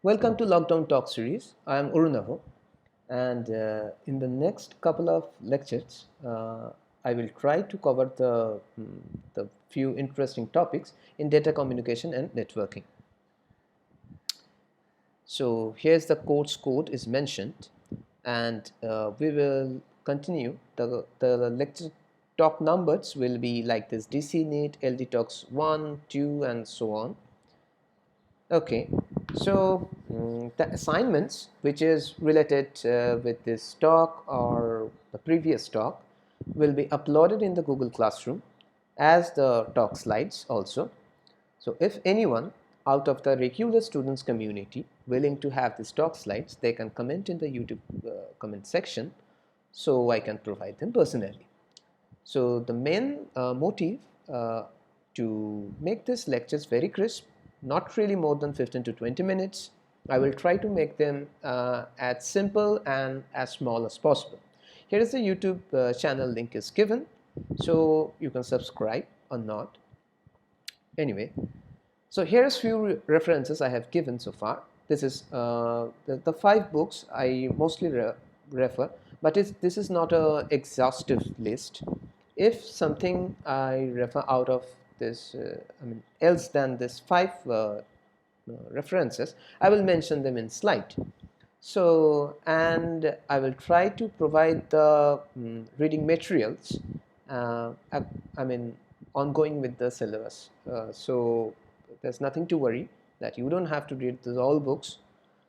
Welcome to Lockdown Talk Series. I am Urunaho, and in the next couple of lectures, I will try to cover the few interesting topics in data communication and networking. So here's the course code is mentioned, and we will continue. The lecture talk numbers will be like this: DCNIT, LDTalks 1, 2, and so on. Okay, so the assignments which is related with this talk or the previous talk will be uploaded in the Google Classroom as the talk slides also. So if anyone out of the regular students community willing to have these talk slides, they can comment in the YouTube comment section, so I can provide them personally. So the main motive to make these lectures very crisp, not really more than 15 to 20 minutes. I will try to make them as simple and as small as possible. Here is the YouTube channel link is given, so you can subscribe or not. Anyway, so here's few references I have given so far. This is the 5 books I mostly refer, but this is not a exhaustive list. If something I refer out of this, else than this 5 references, I will mention them in slide. So, and I will try to provide the reading materials, ongoing with the syllabus. So there's nothing to worry that you don't have to read all books.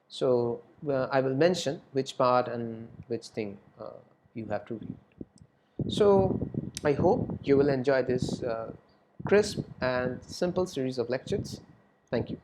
So I will mention which part and which thing you have to read. So I hope you will enjoy this crisp and simple series of lectures. Thank you.